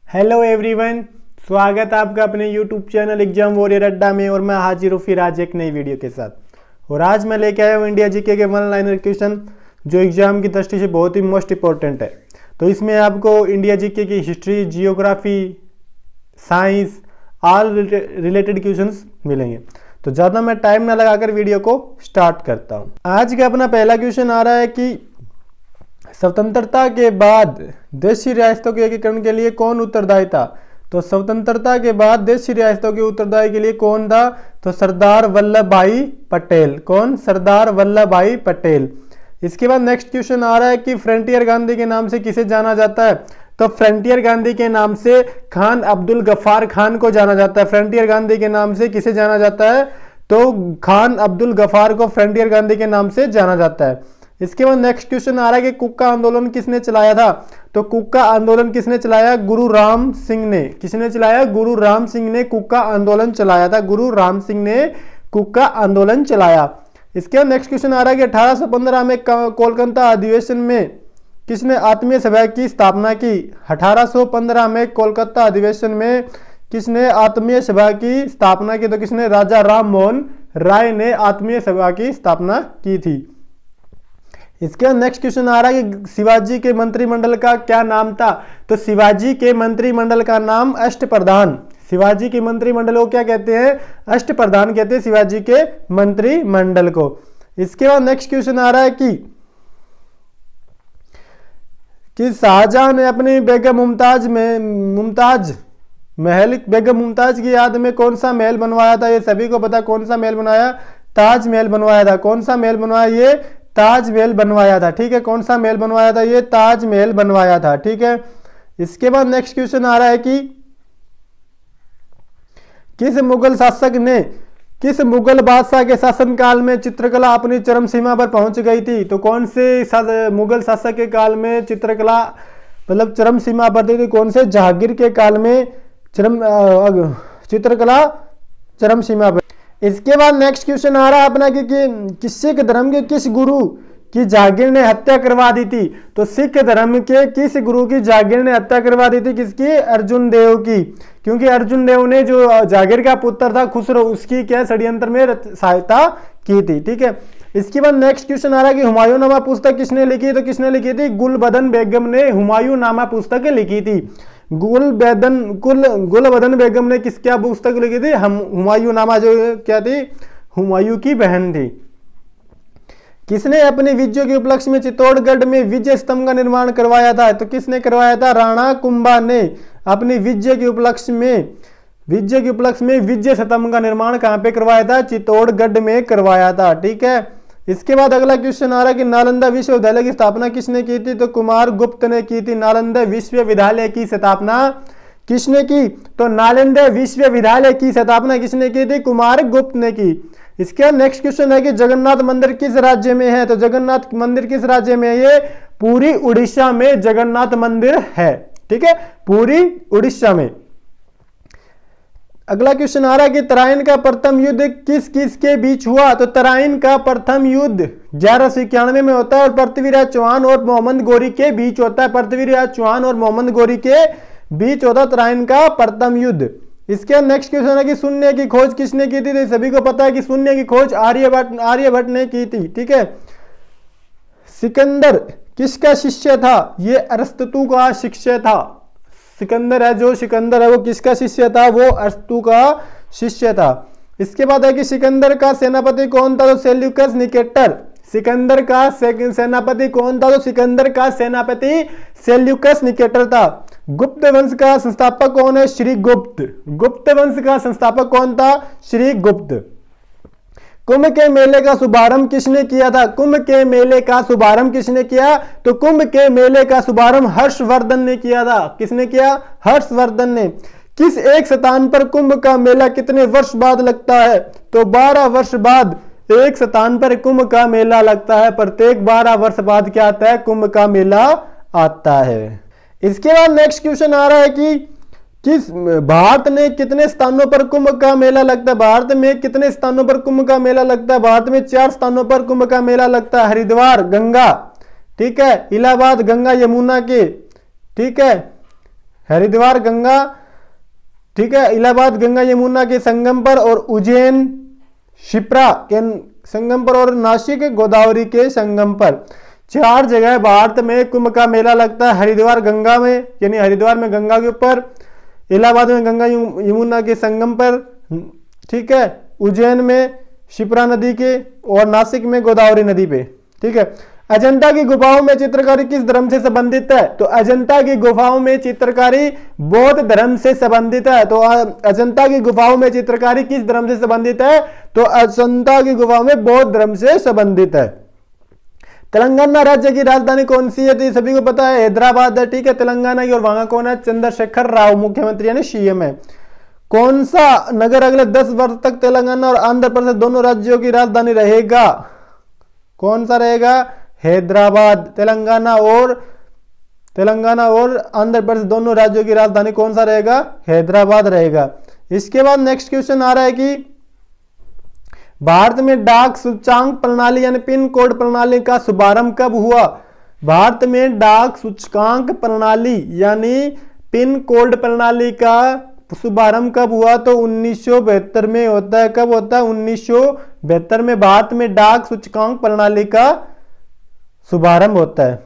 Hello everyone, स्वागत है आपका अपने यूट्यूब चैनल एग्जाम वॉरियर अड्डा में। और मैं हाजिर हूँ फिर आज एक नई वीडियो के साथ। और आज मैं लेके आया हूँ इंडिया जीके के वन लाइनर क्वेश्चन जो एग्जाम की दृष्टि से बहुत ही मोस्ट इंपॉर्टेंट है। तो इसमें आपको इंडिया जीके की history, geography, science all related questions मिलेंगे। तो ज़्यादा मैं टाइम ना लगाकर वीडियो को स्टार्ट करता हूँ। आज का अपना पहला क्वेश्चन आ रहा है कि स्वतंत्रता के बाद देशी रियासतों के एकीकरण के लिए कौन उत्तरदायी था। तो स्वतंत्रता के बाद देशी रियासतों के उत्तरदायी के लिए कौन था? तो सरदार वल्लभ भाई पटेल। कौन? सरदार वल्लभ भाई पटेल। इसके बाद नेक्स्ट क्वेश्चन आ रहा है कि फ्रंटियर गांधी के नाम से किसे जाना जाता है। तो फ्रंटियर गांधी के नाम से खान अब्दुल गफ्फार खान को जाना जाता है। फ्रंटियर गांधी के नाम से किसे जाना जाता है? तो खान अब्दुल गफ्फार को फ्रंटियर गांधी के नाम से जाना जाता है। इसके बाद नेक्स्ट क्वेश्चन आ रहा है कि कुक्का आंदोलन किसने चलाया था। तो कुक्का आंदोलन किसने चलाया? गुरु राम सिंह ने। किसने चलाया? गुरु राम सिंह ने कुक्का आंदोलन चलाया था। गुरु राम सिंह ने कुक्का आंदोलन चलाया। इसके बाद नेक्स्ट क्वेश्चन आ रहा है कि 1815 में कोलकाता अधिवेशन में किसने आत्मीय सभा की स्थापना की। 1815 में कोलकाता अधिवेशन में किसने आत्मीय सभा की स्थापना की? तो किसने? राजा राम मोहन राय ने आत्मीय सभा की स्थापना की थी। इसके बाद नेक्स्ट क्वेश्चन आ रहा है कि शिवाजी के मंत्रिमंडल का क्या नाम था। तो शिवाजी के मंत्रिमंडल का नाम अष्टप्रधान। शिवाजी के मंत्रिमंडल को क्या कहते हैं? अष्टप्रधान कहते हैं शिवाजी के मंत्रिमंडल को। इसके बाद नेक्स्ट क्वेश्चन आ रहा है कि शाहजहां ने अपनी बेगम मुमताज की याद में कौन सा महल बनवाया था। ये सभी को पता, कौन सा महल बनाया? ताजमहल बनवाया था। कौन सा महल बनवाया? ये ताजमहल बनवाया था। ठीक है, कौन सा महल बनवाया था? ये ताजमहल बनवाया था। ठीक है। इसके बाद नेक्स्ट क्वेश्चन आ रहा है कि किस मुगल बादशाह के शासनकाल में चित्रकला अपनी चरम सीमा पर पहुंच गई थी। तो कौन से मुगल शासक के काल में चित्रकला मतलब चरम सीमा पर थी? कौन से? जहांगीर के काल में चित्रकला चरम सीमा पर। इसके बाद नेक्स्ट क्वेश्चन आ रहा है अपना कि सिख धर्म के किस गुरु की जहांगीर ने हत्या करवा दी थी। तो सिख धर्म के किस गुरु की जहांगीर ने हत्या करवा दी थी? किसकी? अर्जुन देव की। क्योंकि अर्जुन देव ने जो जहांगीर का पुत्र था खुसरो, उसकी क्या षड्यंत्र में सहायता की थी। ठीक है। इसके बाद नेक्स्ट क्वेश्चन आ रहा है कि हुमायूंनामा पुस्तक किसने लिखी। तो किसने लिखी थी? गुलबदन बेगम ने हुमायूंनामा पुस्तक लिखी थी। गुलबदन बेगम ने क्या पुस्तक लिखी थी? हुमायूंनामा, जो क्या थी? हुमायूं की बहन थी। किसने अपनी विजय के उपलक्ष्य में चित्तौड़गढ़ में विजय स्तंभ का निर्माण करवाया था। तो किसने करवाया था? राणा कुंभा ने अपनी विजय के उपलक्ष्य में विजय स्तंभ का निर्माण कहां पे करवाया था? चित्तौड़गढ़ में करवाया था। ठीक है। इसके बाद अगला क्वेश्चन आ रहा है कि नालंदा विश्वविद्यालय की स्थापना किसने की थी। तो कुमार गुप्त ने की थी। नालंदा विश्वविद्यालय की स्थापना किसने की? तो नालंदा विश्वविद्यालय की स्थापना किसने की थी? कुमार गुप्त ने की। इसके बाद नेक्स्ट क्वेश्चन है कि जगन्नाथ मंदिर किस राज्य में है। तो जगन्नाथ मंदिर किस राज्य में है? ये पूरी उड़ीसा में जगन्नाथ मंदिर है। ठीक है, पूरी उड़ीसा में। अगला क्वेश्चन आ रहा है कि तराइन का प्रथम युद्ध किस के बीच हुआ। तो तराइन का प्रथम युद्ध 1191 में होता है और पृथ्वीराज चौहान और मोहम्मद गोरी के बीच होता है। पृथ्वीराज चौहान और मोहम्मद गोरी के बीच होता है तराइन का प्रथम युद्ध। इसके नेक्स्ट क्वेश्चन है कि शून्य की खोज किसने की थी। तो सभी को पता है कि शून्य की खोज आर्यभट्ट ने की थी। ठीक है। सिकंदर किसका शिष्य था? ये अरस्तु का शिष्य था। सिकंदर है वो किसका शिष्य था? वो अरस्तु का शिष्य था। इसके बाद है कि सिकंदर का सेनापति कौन था। तो सेल्यूकस निकेटर। सिकंदर का सेनापति कौन था? तो सिकंदर का सेनापति सेल्यूकस निकेटर था। गुप्त वंश का संस्थापक कौन है? श्रीगुप्त। गुप्त वंश का संस्थापक कौन था? श्रीगुप्त। कुंभ के मेले का शुभारंभ किसने किया था? कुंभ के मेले का शुभारंभ किसने किया? तो कुंभ के मेले का शुभारंभ हर्षवर्धन ने किया था। किसने किया? हर्षवर्धन ने। किस एक स्थान पर कुंभ का मेला कितने वर्ष बाद लगता है? तो 12 वर्ष बाद एक स्थान पर कुंभ का मेला लगता है। प्रत्येक 12 वर्ष बाद क्या आता है? कुंभ का मेला आता है। इसके बाद नेक्स्ट क्वेश्चन आ रहा है कि भारत में कितने स्थानों पर कुंभ का मेला लगता है। भारत में कितने स्थानों पर कुंभ का मेला लगता है? भारत में 4 स्थानों पर कुंभ का मेला लगता है। हरिद्वार गंगा, ठीक है, इलाहाबाद गंगा यमुना के, ठीक है, हरिद्वार गंगा, ठीक है, इलाहाबाद गंगा यमुना के संगम पर, और उज्जैन शिप्रा के संगम पर, और नासिक गोदावरी के संगम पर। 4 जगह भारत में कुंभ का मेला लगता है। हरिद्वार गंगा में, यानी हरिद्वार में गंगा के ऊपर, इलाहाबाद में गंगा यमुना के संगम पर, ठीक है, उज्जैन में शिप्रा नदी के, और नासिक में गोदावरी नदी पे, ठीक है। अजंता की गुफाओं में चित्रकारी किस धर्म से संबंधित है? तो अजंता की गुफाओं में चित्रकारी बौद्ध धर्म से संबंधित है। तो अजंता की गुफाओं में चित्रकारी किस धर्म से संबंधित है? तो अजंता की गुफाओं में बौद्ध धर्म से संबंधित है। तेलंगाना राज्य की राजधानी कौन सी है? तो ये सभी को पता है, हैदराबाद है, ठीक है, तेलंगाना की। और वहां कौन है? चंद्रशेखर राव मुख्यमंत्री यानी सीएम है। कौन सा नगर अगले 10 वर्ष तक तेलंगाना और आंध्र प्रदेश दोनों राज्यों की राजधानी रहेगा? कौन सा रहेगा? हैदराबाद। तेलंगाना और आंध्र प्रदेश दोनों राज्यों की राजधानी कौन सा रहेगा? हैदराबाद रहेगा। इसके बाद नेक्स्ट क्वेश्चन आ रहा है कि भारत में डाक सूचकांक प्रणाली यानी पिन कोड प्रणाली का शुभारंभ कब हुआ? भारत में डाक सूचकांक प्रणाली यानी पिन कोड प्रणाली का शुभारंभ कब हुआ? तो 1972 में होता है। कब होता है? 1972 में भारत में डाक सूचकांक प्रणाली का शुभारंभ होता है।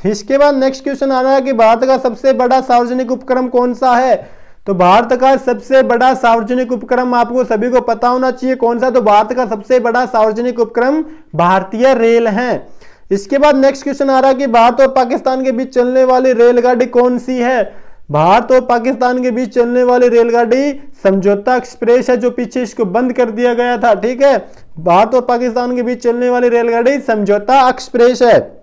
इसके बाद नेक्स्ट क्वेश्चन आ रहा है कि भारत का सबसे बड़ा सार्वजनिक उपक्रम कौन सा है? तो भारत का सबसे बड़ा सार्वजनिक उपक्रम आपको सभी को पता होना चाहिए कौन सा? तो भारत का सबसे बड़ा सार्वजनिक उपक्रम भारतीय रेल है। इसके बाद नेक्स्ट क्वेश्चन आ रहा है कि भारत और पाकिस्तान के बीच चलने वाली रेलगाड़ी कौन सी है? भारत और पाकिस्तान के बीच चलने वाली रेलगाड़ी समझौता एक्सप्रेस है, जो पीछे इसको बंद कर दिया गया था, ठीक है। भारत और पाकिस्तान के बीच चलने वाली रेलगाड़ी समझौता एक्सप्रेस है।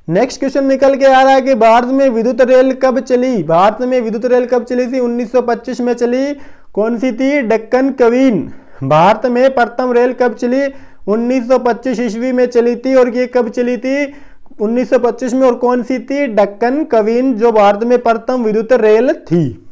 नेक्स्ट क्वेश्चन निकल के आ रहा है कि भारत में विद्युत रेल कब चली? भारत में विद्युत रेल कब चली थी? 1925 में चली। कौन सी थी? डेक्कन क्वीन। भारत में प्रथम रेल कब चली? 1925 ईस्वी में चली थी। और ये कब चली थी? 1925 में। और कौन सी थी? डेक्कन क्वीन, जो भारत में प्रथम विद्युत रेल थी।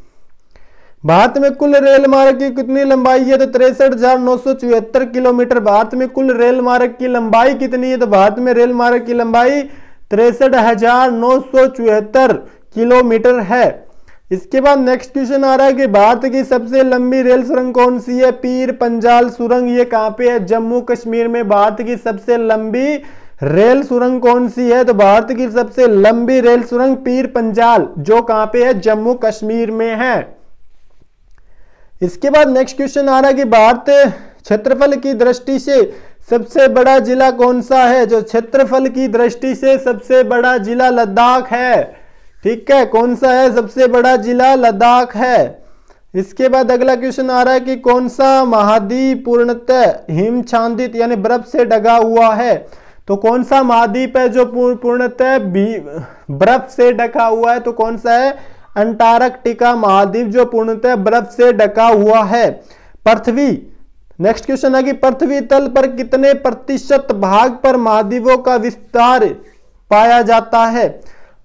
भारत में कुल रेल मार्ग की कितनी लंबाई है? तो 63,974 किलोमीटर। भारत में कुल रेल मार्ग की लंबाई कितनी है? तो भारत में रेल मार्ग की लंबाई 63,974 किलोमीटर है। इसके बाद नेक्स्ट क्वेश्चन आ रहा है कि भारत की सबसे लंबी रेल सुरंग कौन सी है? पीर पंजाल सुरंग। ये कहां पे है? जम्मू कश्मीर में। भारत की सबसे लंबी रेल सुरंग कौन सी है? तो भारत की सबसे लंबी रेल सुरंग पीर पंजाल, जो कहां पे है? जम्मू कश्मीर में है। इसके बाद नेक्स्ट क्वेश्चन आ रहा है कि भारत क्षेत्रफल की दृष्टि से सबसे बड़ा जिला कौन सा है? जो क्षेत्रफल की दृष्टि से सबसे बड़ा जिला लद्दाख है, ठीक है। कौन सा है? सबसे बड़ा जिला लद्दाख है। इसके बाद अगला क्वेश्चन आ रहा है कि कौन सा महाद्वीप पूर्णतः हिमछादित यानी बर्फ से ढका हुआ है? तो कौन सा महाद्वीप है जो पूर्णतः बर्फ से ढका हुआ है? तो कौन सा है? अंटार्कटिका महाद्वीप, जो पूर्णतः बर्फ से ढका हुआ है। पृथ्वी, नेक्स्ट क्वेश्चन है कि पृथ्वी तल पर कितने प्रतिशत भाग पर महाद्वीपों का विस्तार पाया जाता है?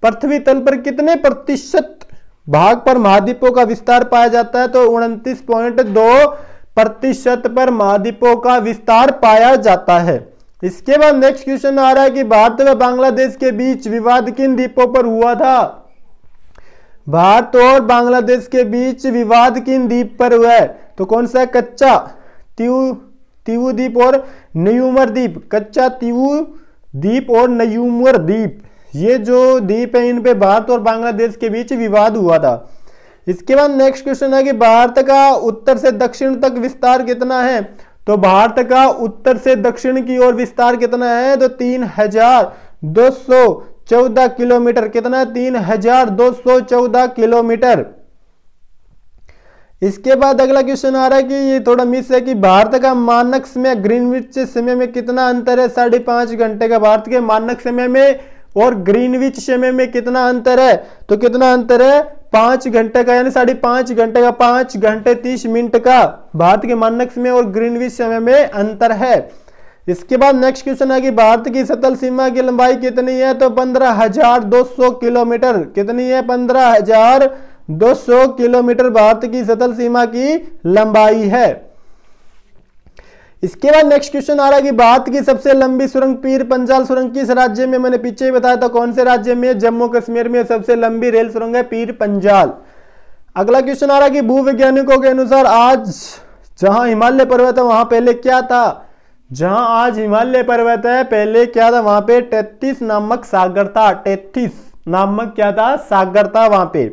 पृथ्वी तल पर कितने प्रतिशत भाग पर महाद्वीपों का विस्तार पाया जाता है? तो 29.2% पर महाद्वीपों का विस्तार पाया जाता है। इसके बाद नेक्स्ट क्वेश्चन आ रहा है कि भारत व बांग्लादेश के बीच विवाद किन द्वीपों पर हुआ था? भारत और बांग्लादेश के बीच विवाद किन द्वीप पर हुआ है? तो कौन सा? कच्चा तीवू द्वीप और न्यूमर द्वीप। कच्चा तीवू द्वीप और न्यूमर द्वीप, ये जो द्वीप है, इन पे भारत और बांग्लादेश के बीच विवाद हुआ था। इसके बाद नेक्स्ट क्वेश्चन है कि भारत का उत्तर से दक्षिण तक विस्तार कितना है? तो भारत का उत्तर से दक्षिण की ओर विस्तार कितना है? तो 3,214 किलोमीटर। कितना? 3,214 किलोमीटर। इसके बाद अगला क्वेश्चन आ रहा है कि ये थोड़ा मिस है कि भारत का मानक समय ग्रीनविच समय में कितना अंतर है? 5.5 घंटे का। भारत के मानक समय में और ग्रीनविच समय में कितना अंतर है? तो कितना अंतर है? 5 घंटे का, यानी 5.5 घंटे का, 5 घंटे 30 मिनट का भारत के मानक समय और ग्रीनविच समय में अंतर है। इसके बाद नेक्स्ट क्वेश्चन है कि भारत की सतल सीमा की लंबाई कितनी है? तो 15,200 किलोमीटर। कितनी है? 15,200 किलोमीटर भारत की सतल सीमा की लंबाई है। इसके बाद नेक्स्ट क्वेश्चन आ रहा है कि भारत की सबसे लंबी सुरंग पीर पंजाल सुरंग किस राज्य में, मैंने पीछे ही बताया था कौन से राज्य में, जम्मू कश्मीर में सबसे लंबी रेल सुरंग है पीर पंजाल। अगला क्वेश्चन आ रहा है कि भूवैज्ञानिकों के अनुसार आज जहां हिमालय पर्वत है वहां पहले क्या था, जहां आज हिमालय पर्वत है पहले क्या था, वहां पे 33 नामक सागर था, 33 नामक क्या था, सागर था वहां पे।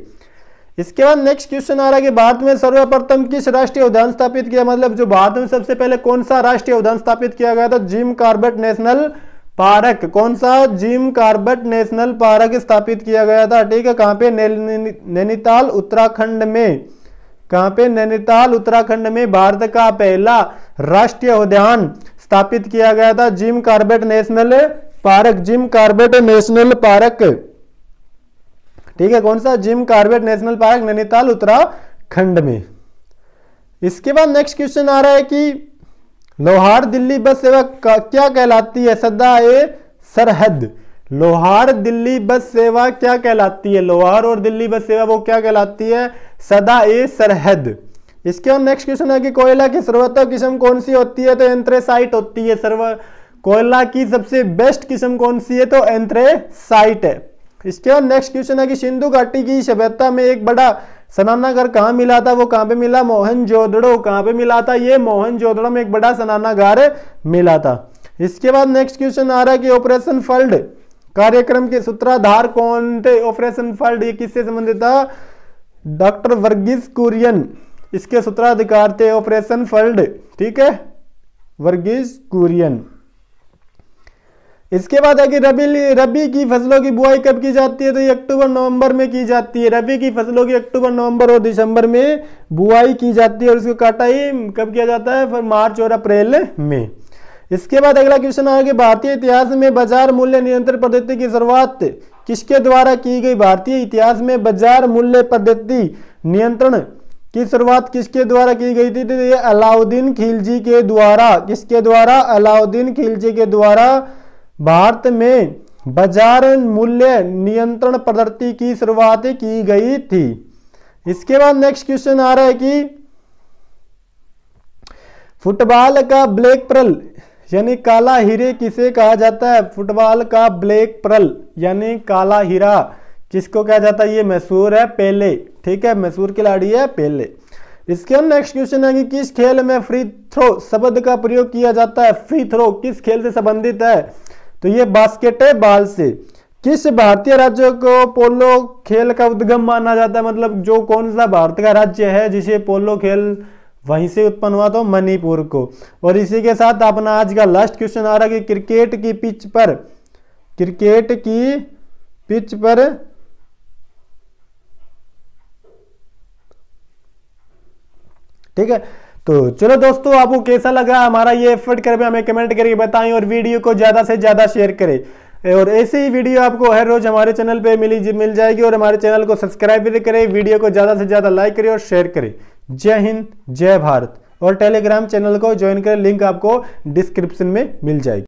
इसके बाद नेक्स्ट क्वेश्चन आ रहा है कि भारत में सर्वप्रथम किस राष्ट्रीय उद्यान स्थापित किया, मतलब जो भारत में सबसे पहले कौन सा राष्ट्रीय उद्यान स्थापित किया गया था, जिम कॉर्बेट नेशनल पार्क, कौन सा, जिम कॉर्बेट नेशनल पार्क स्थापित किया गया था, ठीक है, कहां पे, नैनीताल उत्तराखंड में, कहां पे, नैनीताल उत्तराखंड में भारत का पहला राष्ट्रीय उद्यान स्थापित किया गया था, Jim Corbett national park, Jim Corbett national park, ठीक है, कौन सा, Jim Corbett national park Nainital Uttarakhand में। इसके बाद नेक्स्ट क्वेश्चन आ रहा है कि लोहार दिल्ली बस सेवा क्या कहलाती है, सदा ए सरहद, लोहार दिल्ली बस सेवा क्या कहलाती है, लोहार और दिल्ली बस सेवा वो क्या कहलाती है, सदा ए सरहद। इसके बाद नेक्स्ट क्वेश्चन है कि कोयला की सर्वोत्तम किस्म कौन सी होती है, तो एंथ्रेसाइट होती है, कोयला की सबसे बेस्ट किस्म कौन सी है, तो एंथ्रेसाइट है। इसके बाद नेक्स्ट क्वेश्चन है कि सिंधु घाटी की सभ्यता में एक बड़ा स्नानागार कहां मिला था, वो कहां पे मिला, मोहनजोदड़ो, कहां पे मिला था, ये मोहनजोदड़ो में एक बड़ा स्नानागार मिला था। इसके बाद नेक्स्ट क्वेश्चन आ रहा है कि ऑपरेशन फ्लड कार्यक्रम के सूत्रधार कौन थे, ऑपरेशन फ्लड ये किससे संबंधित था, डॉक्टर वर्गीस कुरियन इसके सूत्राधिकार थे, ऑपरेशन फ्लड, ठीक है, वर्गीस कुरियन। इसके बाद है कि रबी की फसलों की बुआई कब की जाती है, तो ये अक्टूबर नवंबर में की जाती है, रबी की फसलों की अक्टूबर नवंबर और दिसंबर में बुआई की जाती है और इसको कटाई कब किया जाता है, फिर मार्च और अप्रैल में। इसके बाद अगला क्वेश्चन है कि भारतीय इतिहास में बाजार मूल्य नियंत्रण पद्धति की शुरुआत किसके द्वारा की गई, भारतीय इतिहास में बाजार मूल्य पद्धति नियंत्रण की शुरुआत किसके द्वारा की गई थी, तो ये अलाउद्दीन खिलजी के द्वारा, किसके द्वारा, अलाउद्दीन खिलजी के द्वारा भारत में बाजार मूल्य नियंत्रण पद्धति की शुरुआत की गई थी। इसके बाद नेक्स्ट क्वेश्चन आ रहा है कि फुटबॉल का ब्लैक पर्ल यानी काला हीरे किसे कहा जाता है, फुटबॉल का ब्लैक पर्ल यानी काला हीरा किसको कहा जाता है, ये मशहूर है पेले, ठीक है, मशहूर खिलाड़ी है पेले। इसके बाद नेक्स्ट क्वेश्चन है कि किस खेल में फ्री थ्रो शब्द का प्रयोग किया जाता है, फ्री थ्रो किस खेल से संबंधित है, तो ये बास्केटबॉल से। किस भारतीय राज्य को पोलो खेल का उद्गम माना जाता है, मतलब जो कौन सा भारत का राज्य है जिसे पोलो खेल वहीं से उत्पन्न हुआ, तो मणिपुर को। और इसी के साथ अपना आज का लास्ट क्वेश्चन आ रहा है कि क्रिकेट की पिच पर ठीक है, तो चलो दोस्तों आपको कैसा लगा हमारा ये एफर्ट, करके हमें कमेंट करके बताएं और वीडियो को ज्यादा से ज्यादा शेयर करें। और ऐसे ही वीडियो आपको हर रोज हमारे चैनल पे मिल जाएगी, और हमारे चैनल को सब्सक्राइब भी करें, वीडियो को ज्यादा से ज्यादा लाइक करें और शेयर करें। जय हिंद, जय भारत। और टेलीग्राम चैनल को ज्वाइन करें, लिंक आपको डिस्क्रिप्शन में मिल जाएगी।